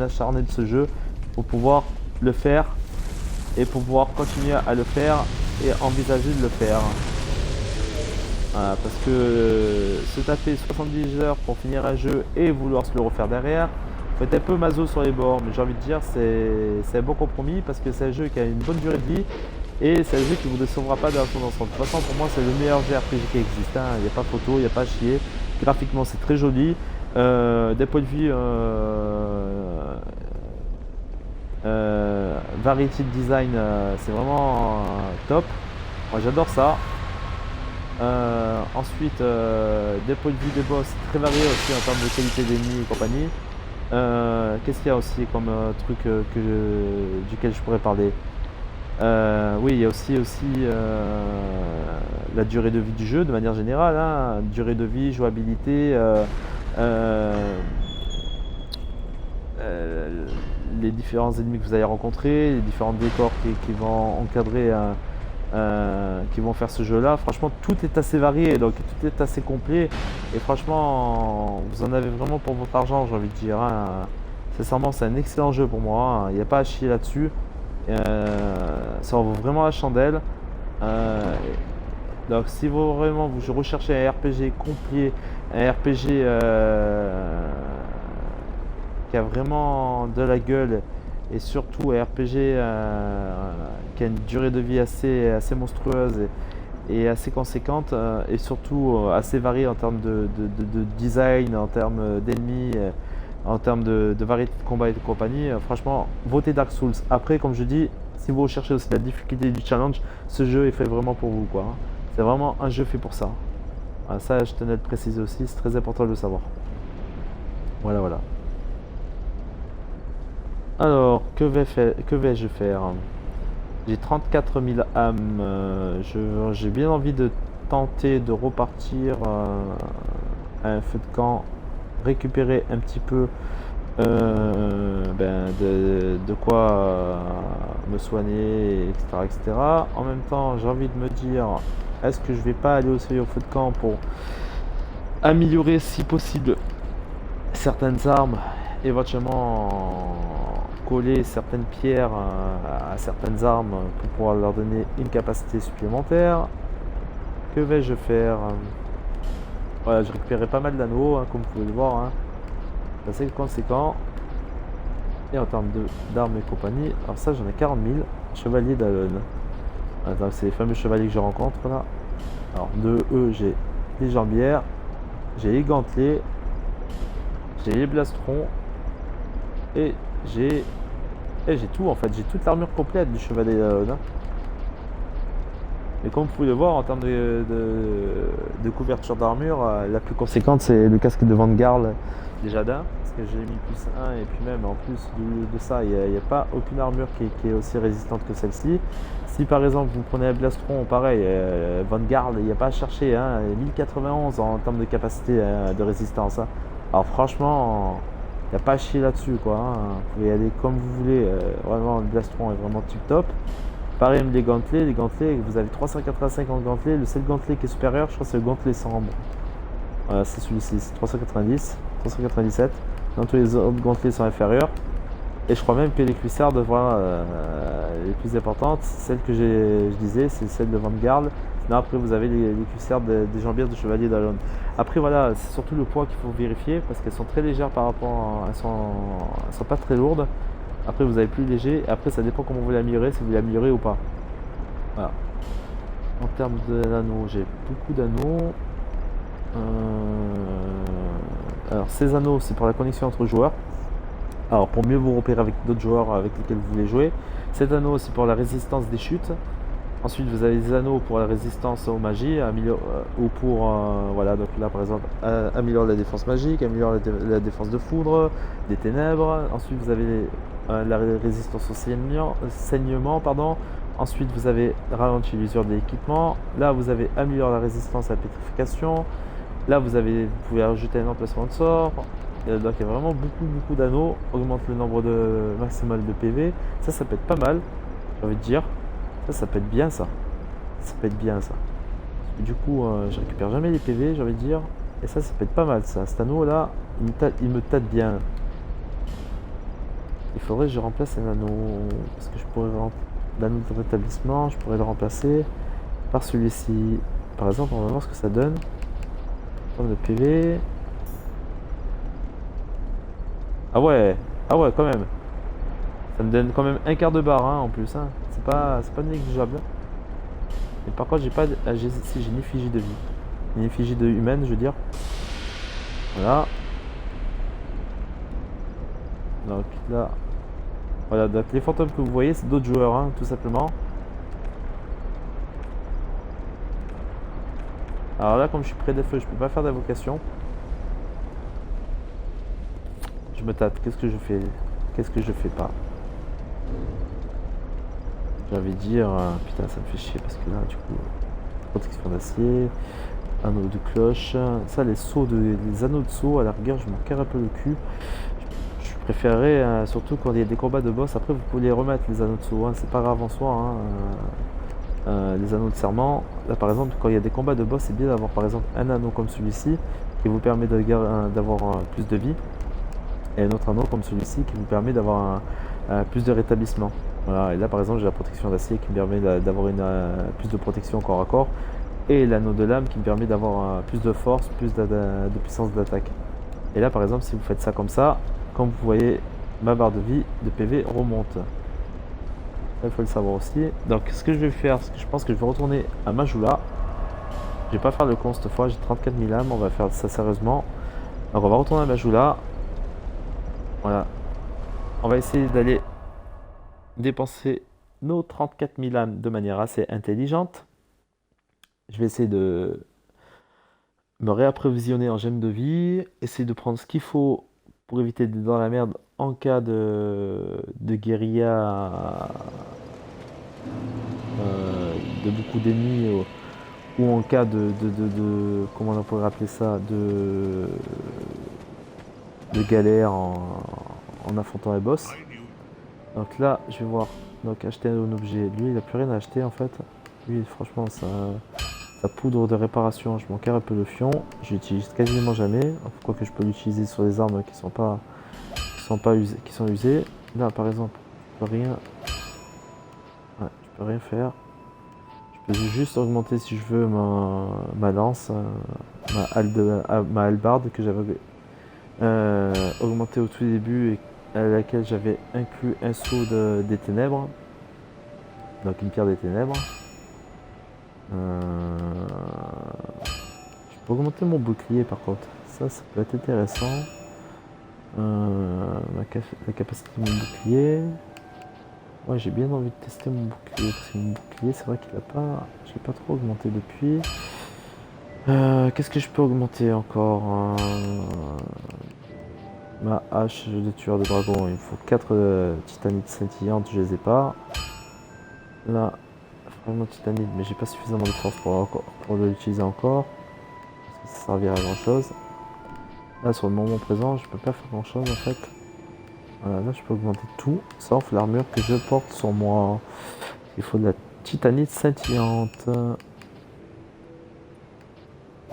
acharné de ce jeu pour pouvoir le faire et pour pouvoir continuer à le faire et envisager de le faire. Voilà, parce que se taper 70 heures pour finir un jeu et vouloir se le refaire derrière, faut être un peu maso sur les bords, mais j'ai envie de dire c'est un bon compromis parce que c'est un jeu qui a une bonne durée de vie et c'est un jeu qui vous décevra pas dans son ensemble. De toute façon pour moi c'est le meilleur JRPG qui existe, hein. Il n'y a pas photo, il n'y a pas à chier, graphiquement c'est très joli, des points de vue variety de design, c'est vraiment top, moi j'adore ça. Ensuite, des points de vue des boss très variés aussi en termes de qualité d'ennemis et compagnie. Qu'est-ce qu'il y a aussi comme truc duquel je pourrais parler? Oui, il y a aussi la durée de vie du jeu de manière générale, hein. Durée de vie, jouabilité, les différents ennemis que vous allez rencontrer, les différents décors qui vont encadrer qui vont faire ce jeu là. Franchement tout est assez varié, donc tout est assez complet et franchement vous en avez vraiment pour votre argent, j'ai envie de dire, hein. Sincèrement c'est un excellent jeu pour moi, hein. Il n'y a pas à chier là-dessus, ça en vaut vraiment la chandelle. Donc si vous vraiment vous recherchez un RPG complet, un RPG qui a vraiment de la gueule et surtout un RPG qui a une durée de vie assez monstrueuse et assez conséquente, et surtout assez variée en termes de design, en termes d'ennemis, en termes de variété de combat et de compagnie. Franchement, votez Dark Souls. Après, comme je dis, si vous recherchez aussi la difficulté du challenge, ce jeu est fait vraiment pour vous, quoi, hein. C'est vraiment un jeu fait pour ça. Ça, je tenais à le préciser aussi, c'est très important de le savoir. Voilà, voilà. Alors, que vais-je faire? J'ai 34 000 âmes. J'ai bien envie de tenter de repartir à un feu de camp, récupérer un petit peu de quoi me soigner, etc., etc. En même temps, j'ai envie de me dire, est-ce que je vais pas aller aussi au feu de camp pour améliorer, si possible, certaines armes, éventuellement coller certaines pierres à certaines armes pour pouvoir leur donner une capacité supplémentaire. Que vais-je faire? Voilà, je récupérais pas mal d'anneaux, hein, comme vous pouvez le voir, hein. C'est assez conséquent. Et en termes d'armes et compagnie, alors ça j'en ai 40 000. Chevalier d'Alon. C'est les fameux chevaliers que je rencontre là. Alors de eux j'ai les jambières, j'ai les gantelets, j'ai les blastrons et j'ai tout en fait, j'ai toute l'armure complète du chevalier d'Alon, hein. Et comme vous pouvez le voir en termes de couverture d'armure, la plus conséquente c'est le casque de Vanguard des Jadins, parce que j'ai mis plus 1 et puis même en plus de ça il n'y a pas aucune armure qui est aussi résistante que celle-ci. Si par exemple vous prenez un blastron, pareil, Vanguard, il n'y a pas à chercher, hein, 1091 en termes de capacité de résistance, hein. Alors franchement il n'y a pas à chier là-dessus, quoi, hein. Vous pouvez y aller comme vous voulez, vraiment le blastron est vraiment tip top. Pareil, les gantelets, vous avez 385 en gantelet. Le seul gantelet qui est supérieur, je crois, c'est le gantelet sombre. Voilà, c'est celui-ci, c'est 390, 397. Dans tous les autres gantelets sont inférieurs. Et je crois même que les cuissardes, voilà, les plus importantes, celles que je disais, c'est celle de Vanguard. Sinon, après, vous avez les cuissardes des jambières de Chevalier d'Alon. Après, voilà, c'est surtout le poids qu'il faut vérifier parce qu'elles sont très légères par rapport elles sont pas très lourdes. Après vous avez plus léger, et après ça dépend comment vous l'améliorer, si vous l'améliorez ou pas. Voilà. En termes d'anneaux, j'ai beaucoup d'anneaux. Alors ces anneaux c'est pour la connexion entre joueurs. Alors pour mieux vous repérer avec d'autres joueurs avec lesquels vous voulez jouer. Cet anneau c'est pour la résistance des chutes. Ensuite vous avez des anneaux pour la résistance aux magies, ou pour voilà, donc là par exemple améliore la défense magique, améliore la défense de foudre, des ténèbres. Ensuite vous avez la résistance au saignement, pardon. Ensuite vous avez ralenti l'usure des équipements. Là vous avez améliore la résistance à la pétrification. Là vous pouvez ajouter un emplacement de sort. Donc il y a vraiment beaucoup d'anneaux, augmente le nombre de maximal de PV. Ça peut être pas mal, j'ai envie de dire. Ça peut être bien ça. Ça peut être bien ça. Du coup, je récupère jamais les PV, j'ai envie de dire. Et ça peut être pas mal ça. Cet anneau là, il me tâte bien. Il faudrait que je remplace un anneau. Parce que je pourrais l'anneau de rétablissement, je pourrais le remplacer par celui-ci. Par exemple, on va voir ce que ça donne. En termes de PV. Ah ouais, quand même. Ça me donne quand même un quart de barre hein, en plus. Hein. C'est pas négligeable. Et par contre, j'ai pas. Si j'ai une effigie de vie. Une effigie de humaine, je veux dire. Voilà. Donc là. Voilà, donc les fantômes que vous voyez, c'est d'autres joueurs, hein, tout simplement. Alors là, comme je suis près des feux, je peux pas faire d'invocation. Je me tâte. Qu'est-ce que je fais? Qu'est-ce que je fais pas? J'avais dire, putain ça me fait chier parce que là du coup, protection d'acier, anneau de cloche, ça les anneaux de saut à la rigueur je m'en carre un peu le cul. Je préférerais surtout quand il y a des combats de boss, après vous pouvez les remettre les anneaux de saut, hein, c'est pas grave en soi, hein, les anneaux de serment. Là par exemple quand il y a des combats de boss c'est bien d'avoir par exemple un anneau comme celui-ci qui vous permet d'avoir plus de vie et un autre anneau comme celui-ci qui vous permet d'avoir plus de rétablissement. Voilà, et là par exemple j'ai la protection d'acier qui me permet d'avoir plus de protection corps à corps et l'anneau de lame qui me permet d'avoir plus de force, plus de puissance d'attaque. Et là par exemple si vous faites ça comme ça, comme vous voyez ma barre de vie de PV remonte. Ça il faut le savoir aussi. Donc ce que je vais faire, c'est que je pense que je vais retourner à Majula. Je vais pas faire le con cette fois, j'ai 34 000 âmes, on va faire ça sérieusement. Donc on va retourner à Majula. Voilà. On va essayer d'aller dépenser nos 34 000 âmes de manière assez intelligente. Je vais essayer de me réapprovisionner en gemmes de vie, essayer de prendre ce qu'il faut pour éviter d'être dans la merde en cas de guérilla, de beaucoup d'ennemis, ou en cas de comment on pourrait appeler ça, de galère en affrontant les boss. Donc là, je vais voir. Donc acheter un objet. Lui, il a plus rien à acheter en fait. Lui, franchement, sa poudre de réparation, je m'en carre un peu le fion. Je l'utilise quasiment jamais. Quoique je peux l'utiliser sur des armes qui sont usées. Là, par exemple, je peux rien. Ouais, je peux rien faire. Je peux juste augmenter si je veux ma lance, ma hallebarde que j'avais augmenté au tout début et à laquelle j'avais inclus un saut des ténèbres, donc une pierre des ténèbres. Je peux augmenter mon bouclier par contre, ça peut être intéressant. La capacité de mon bouclier. Ouais, j'ai bien envie de tester mon bouclier parce que mon bouclier c'est vrai qu'il a pas, je l'ai pas trop augmenté depuis. Qu'est-ce que je peux augmenter encore? Ma hache de tueur de dragon, il me faut 4 titanites scintillantes, je les ai pas. Là, fragment titanite, mais j'ai pas suffisamment de force pour l'utiliser encore. Parce que ça servira à grand chose. Là, sur le moment présent, je peux pas faire grand chose en fait. Voilà, là, je peux augmenter tout, sauf l'armure que je porte sur moi. Il faut de la titanite scintillante.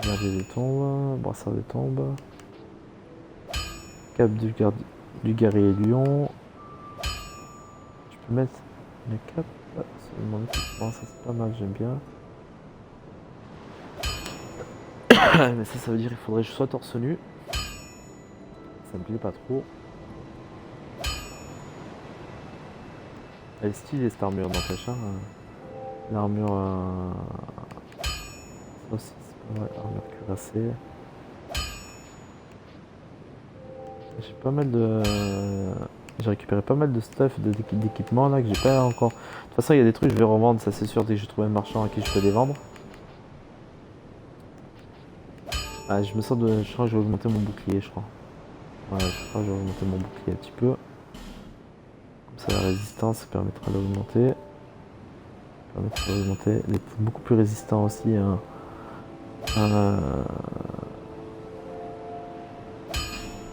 Laver des tombes, brassard des tombes. Cap du guerrier lion. Je peux mettre le cap sur mon équipement, ça c'est pas mal, j'aime bien. Mais ça veut dire qu'il faudrait que je sois torse nu. Ça me plaît pas trop. Elle est stylée cette armure n'empêche. Hein. L'armure. Ça aussi c'est pas mal, armure cuirassée. J'ai pas mal de... J'ai récupéré pas mal de stuff, d'équipements là que j'ai pas encore. De toute façon, il y a des trucs que je vais revendre, ça c'est sûr, dès que je trouve un marchand à qui je peux les vendre. Ah, je me sens de... Je crois que je vais augmenter mon bouclier, je crois. Ouais, je crois que je vais augmenter mon bouclier un petit peu. Comme ça, la résistance ça permettra d'augmenter. Il est beaucoup plus résistant aussi. Hein.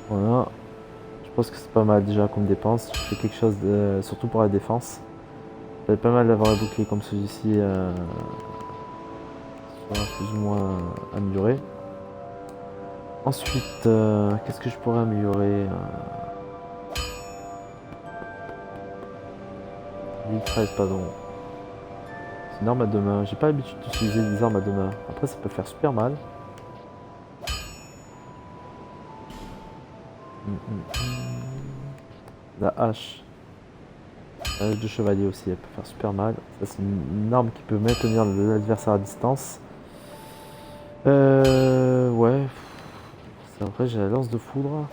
Voilà. Je pense que c'est pas mal déjà comme dépense. Je fais quelque chose de... surtout pour la défense. Ça va être pas mal d'avoir un bouclier comme celui-ci. Soit plus ou moins amélioré. Ensuite, qu'est-ce que je pourrais améliorer L'île 13, pardon. C'est une arme à deux mains. J'ai pas l'habitude d'utiliser des armes à deux mains. Après, ça peut faire super mal. La hache. La hache de chevalier aussi, elle peut faire super mal. Ça, c'est une arme qui peut maintenir l'adversaire à distance. Ouais. C'est vrai, j'ai la lance de foudre.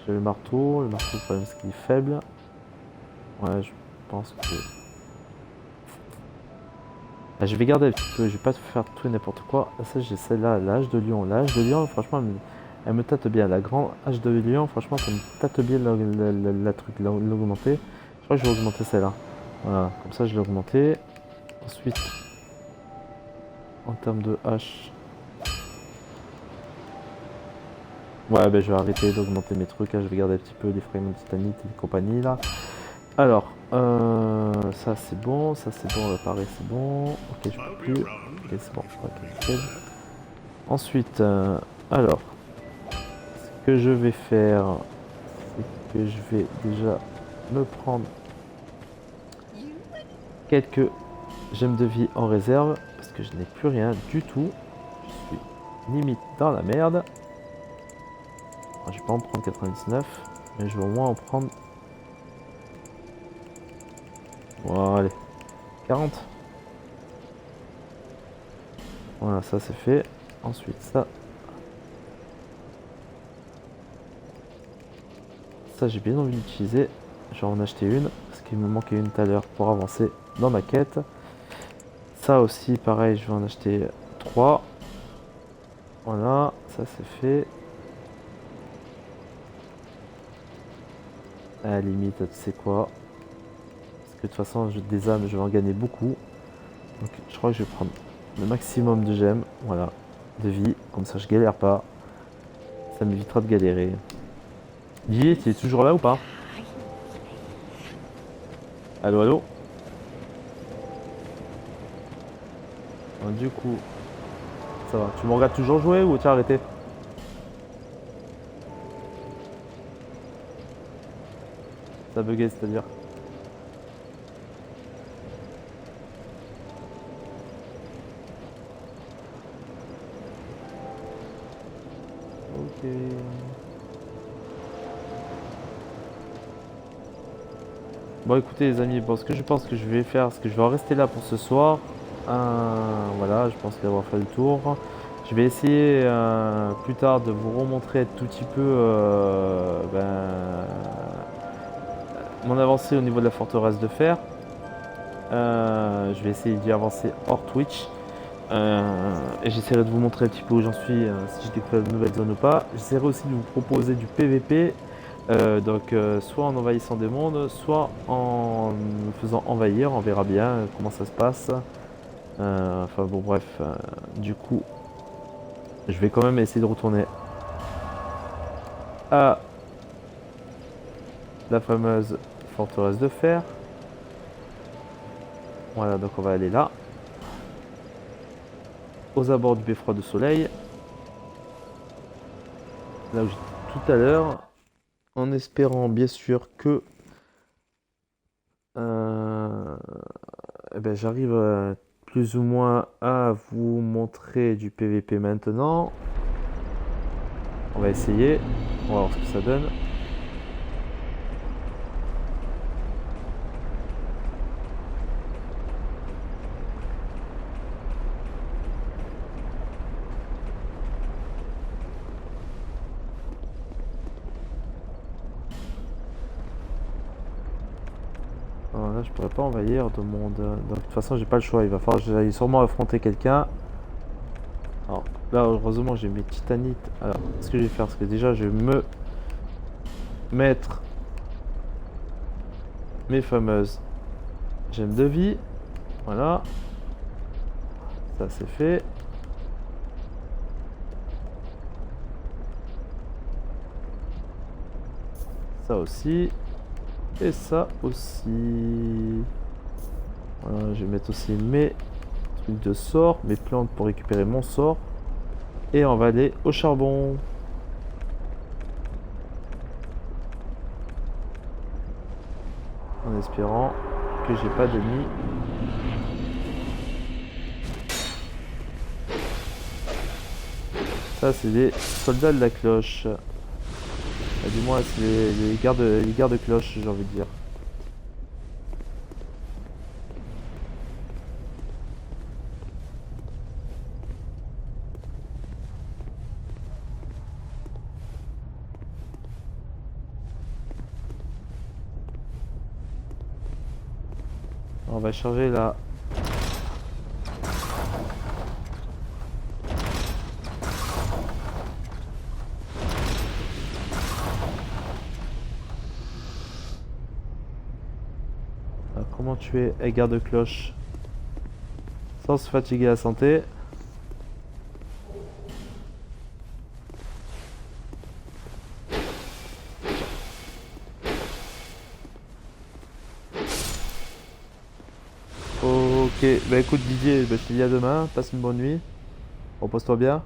J'ai le marteau. Le marteau, le problème, c'est qu'il est faible. Ouais, je pense que... Ah, je vais garder un petit peu, je vais pas faire tout et n'importe quoi. Ça, j'ai celle-là, la hache de lion. La hache de lion, franchement, elle me tâte bien. La grande hache de lion, franchement, ça me tâte bien la truc, l'augmenter. Je crois que je vais augmenter celle-là. Voilà, comme ça, je l'ai augmenté. Ensuite, en termes de hache... Ouais, ben je vais arrêter d'augmenter mes trucs. Hein. Je vais garder un petit peu les fragments de titanite et compagnie, là. Alors, ça c'est bon, réparer c'est bon. Ok, je peux plus. Ok, c'est bon. Ok, nickel. Ensuite, alors, ce que je vais faire, c'est que je vais déjà me prendre quelques gemmes de vie en réserve parce que je n'ai plus rien du tout. Je suis limite dans la merde. Alors, je vais pas en prendre 99, mais je vais au moins en prendre. Bon, allez, 40. Voilà, ça c'est fait. Ensuite, ça. Ça, j'ai bien envie d'utiliser. Je vais en acheter une, parce qu'il me manquait une tout à l'heure pour avancer dans ma quête. Ça aussi, pareil, je vais en acheter 3. Voilà, ça c'est fait. À la limite, tu sais quoi. Parce que de toute façon, des âmes, je vais en gagner beaucoup. Donc je crois que je vais prendre le maximum de gemmes, voilà, de vie. Comme ça, je galère pas. Ça m'évitera de galérer. Guy, tu es toujours là ou pas? Allô, allô? Bon, du coup, ça va. Tu me regardes toujours jouer ou tu as arrêté? Ça bugué, c'est-à-dire? Ok. Bon écoutez les amis, bon, ce que je pense que je vais faire, c'est que je vais en rester là pour ce soir. Voilà, je pense d'avoir fait le tour. Je vais essayer plus tard de vous remontrer un tout petit peu mon avancée au niveau de la forteresse de fer. Je vais essayer d'y avancer hors Twitch. Et j'essaierai de vous montrer un petit peu où j'en suis, si j'ai découvert de nouvelles zones ou pas. J'essaierai aussi de vous proposer du PVP. Soit en envahissant des mondes, soit en me faisant envahir, on verra bien comment ça se passe. Enfin bon bref, du coup, je vais quand même essayer de retourner à la fameuse forteresse de fer. Voilà, donc on va aller là, aux abords du beffroi de soleil, là où j'étais tout à l'heure, en espérant bien sûr que j'arrive plus ou moins à vous montrer du PVP maintenant. On va essayer, on va voir ce que ça donne. Là, je pourrais pas envahir de monde. Donc, de toute façon, j'ai pas le choix. Il va falloir que j'aille sûrement affronter quelqu'un. Alors, là, heureusement, j'ai mes titanites. Alors, ce que je vais faire, c'est que déjà, je vais me mettre mes fameuses gemmes de vie. Voilà. Ça, c'est fait. Ça aussi. Et ça aussi. Voilà, je vais mettre aussi mes trucs de sort, mes plantes pour récupérer mon sort. Et on va aller au charbon. En espérant que j'ai pas d'ennemis. Ça, c'est des soldats de la cloche. Du moins, c'est les gardes cloches, j'ai envie de dire. On va charger la... Alors, comment tuer un garde cloche sans se fatiguer la santé? Ok, bah écoute Didier, bah, je te dis à demain, passe une bonne nuit, repose-toi bien.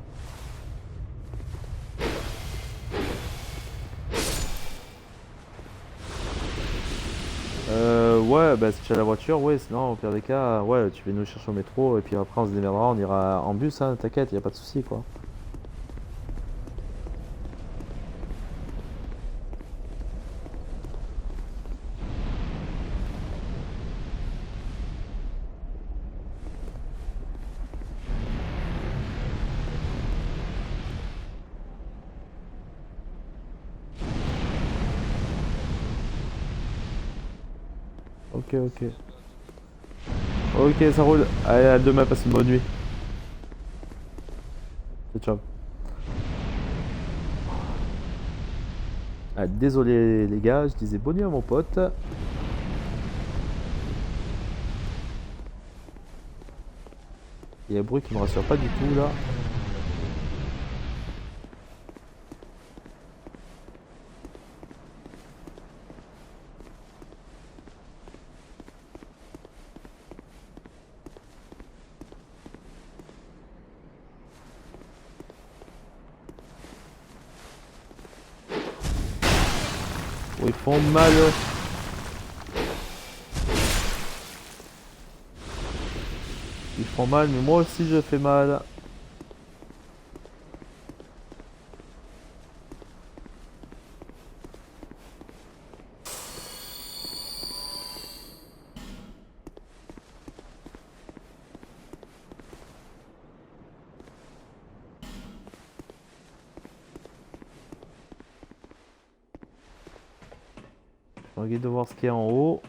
Ouais, bah si tu as la voiture, ouais, sinon au pire des cas, ouais, tu viens nous chercher au métro et puis après on se démerdera, on ira en bus, hein, t'inquiète, y a pas de souci quoi. Ok, ok. Ok, ça roule. Allez, à demain, passe une bonne nuit. Ciao, ciao. Ah, désolé les gars, je disais bonne nuit à mon pote. Il y a un bruit qui me rassure pas du tout là. Oh, ils font mal. Ils font mal, mais moi aussi je fais mal. Je regarde de voir ce qu'il y a en haut.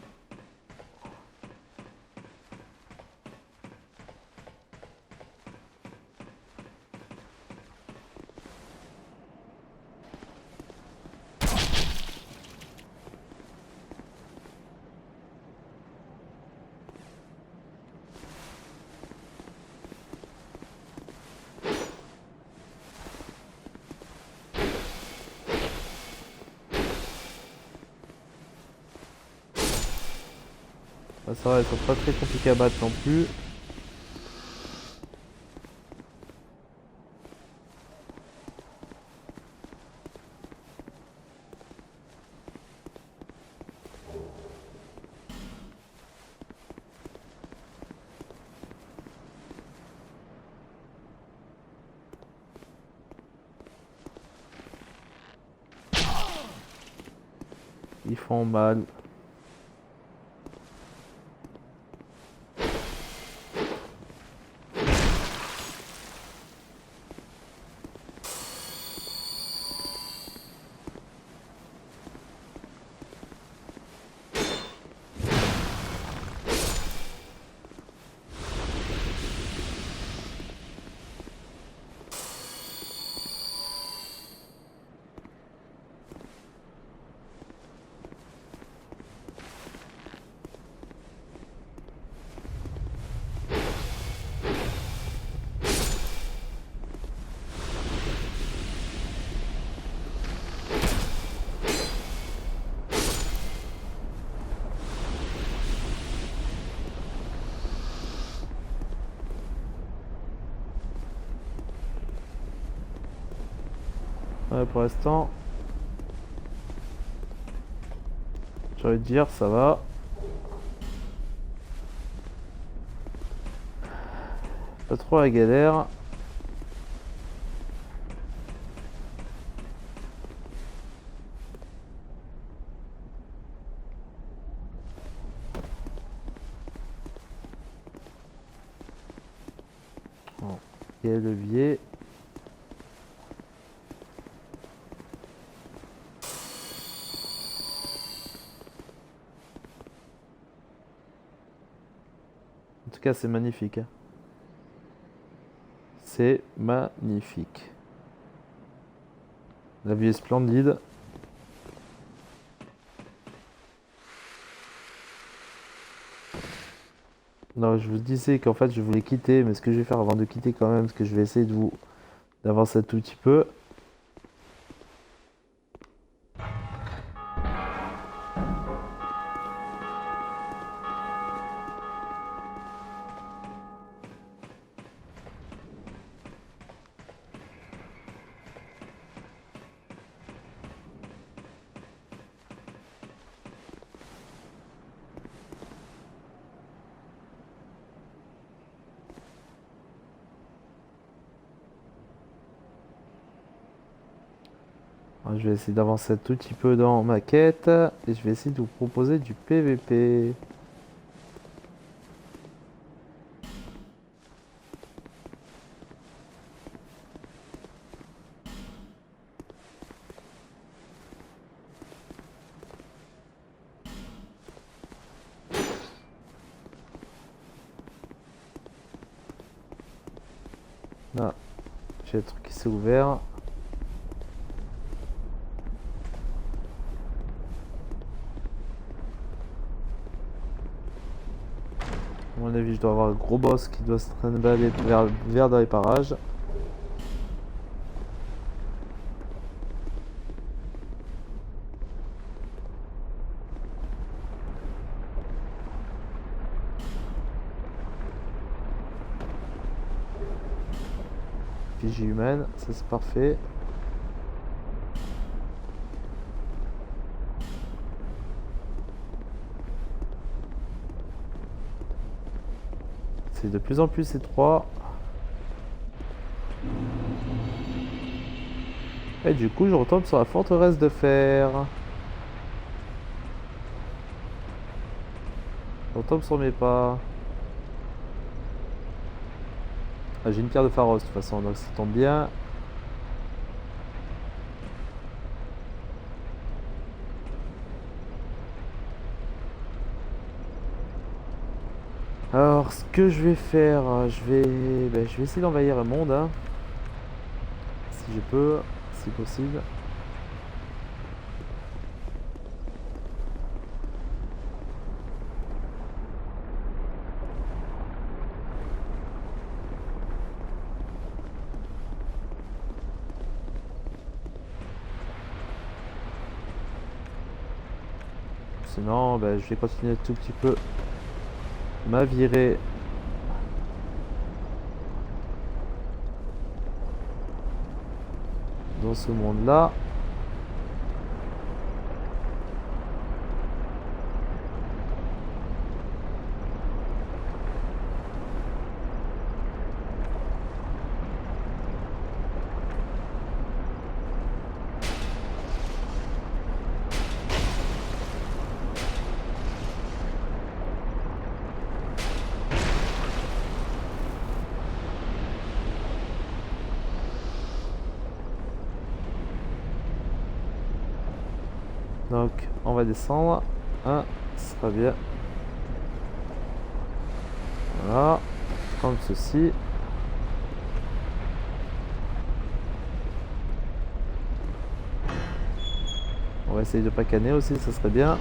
Ah, ça va, ils sont pas très compliqués à battre non plus. Ils font mal. Ouais, pour l'instant, j'ai envie de dire, ça va. Pas trop la galère. Bon, il y a le levier. En tout cas, c'est magnifique, hein. C'est magnifique. La vue est splendide. Non, je vous disais qu'en fait je voulais quitter, mais ce que je vais faire avant de quitter quand même, c'est que je vais essayer de vous d'avancer un tout petit peu. Alors, je vais essayer d'avancer un tout petit peu dans ma quête et je vais essayer de vous proposer du PVP. Là, j'ai le truc qui s'est ouvert. À mon avis, je dois avoir un gros boss qui doit se traîner vers dans les parages. Vigie humaine, ça c'est parfait. C'est de plus en plus étroit. Et du coup, je retombe sur la forteresse de fer. Je retombe sur mes pas. Ah, j'ai une pierre de Pharos de toute façon, donc ça tombe bien. Alors, ce que je vais faire, je vais essayer d'envahir un monde, hein, si je peux, si possible. Sinon, je vais continuer un tout petit peu ma virée. Dans ce monde-là. Donc, on va descendre. Ce sera bien. Voilà. Comme ceci. On va essayer de pas canner aussi, ça serait bien.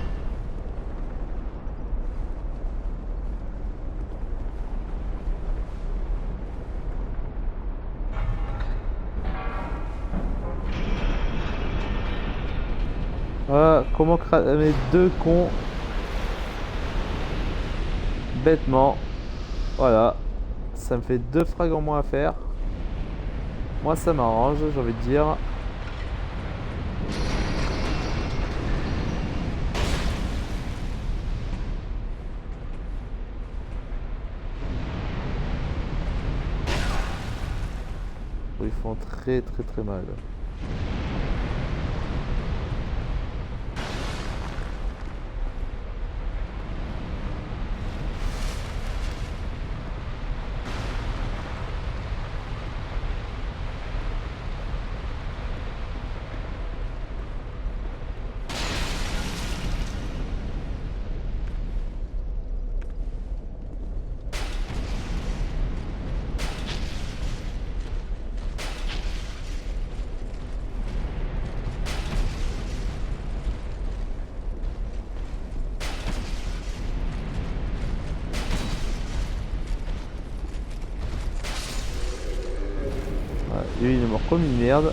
Voilà, comment cramer deux cons bêtement. Voilà, ça me fait deux frags en moins à faire. Moi ça m'arrange, j'ai envie de dire. Ils font très très très mal. Lui il est mort comme une merde.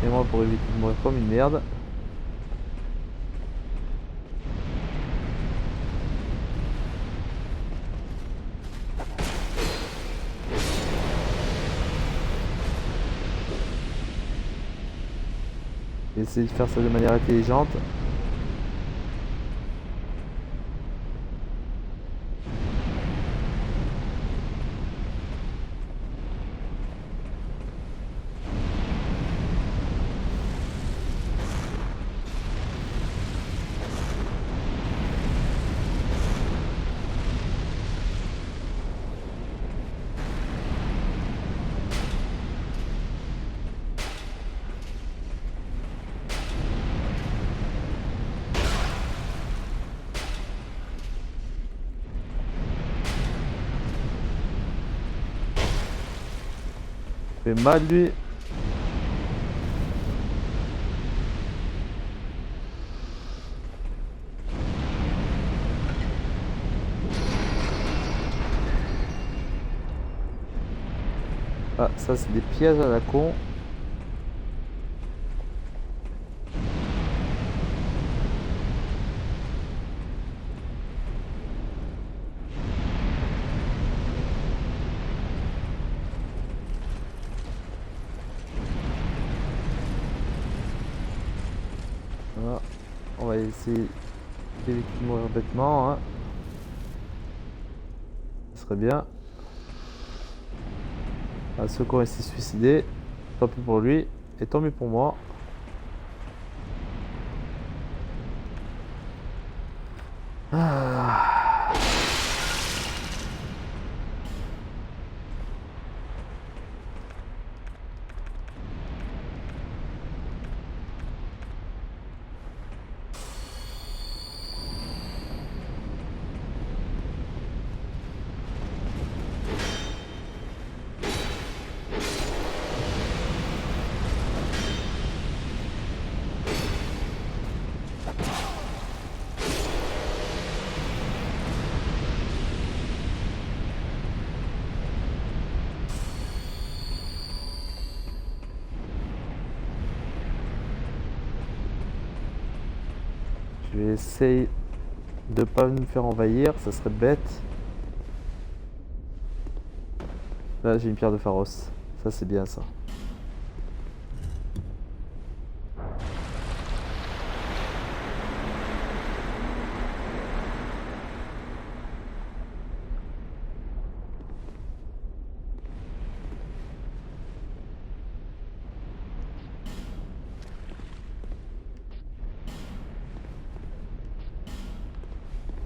Et moi pour éviter de mourir comme une merde. Essayer de faire ça de manière intelligente. Fait mal lui. Ah, ça c'est des pièges à la con. Voilà. On va essayer d'éviter de mourir bêtement. Hein. Ce serait bien. Ah, ceux qui ont essayé de se suicider, tant pis pour lui et tant mieux pour moi. Ah. Je vais essayer de pas me faire envahir, ça serait bête. Là j'ai une pierre de Pharos, ça c'est bien ça.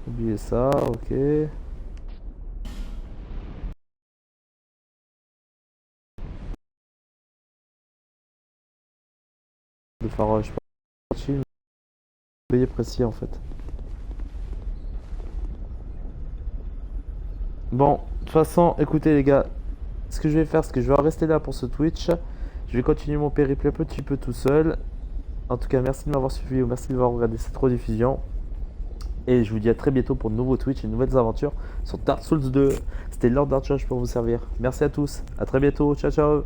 Oubliez ça, ok. De Pharos, je sais pas. Veuillez précis en fait. Bon, de toute façon, écoutez les gars, ce que je vais faire, c'est que je vais rester là pour ce Twitch. Je vais continuer mon périple un petit peu tout seul. En tout cas, merci de m'avoir suivi ou merci de m'avoir regardé cette rediffusion. Et je vous dis à très bientôt pour de nouveaux Twitch et de nouvelles aventures sur Dark Souls 2. C'était Lord Dark Judge pour vous servir. Merci à tous, à très bientôt, ciao ciao.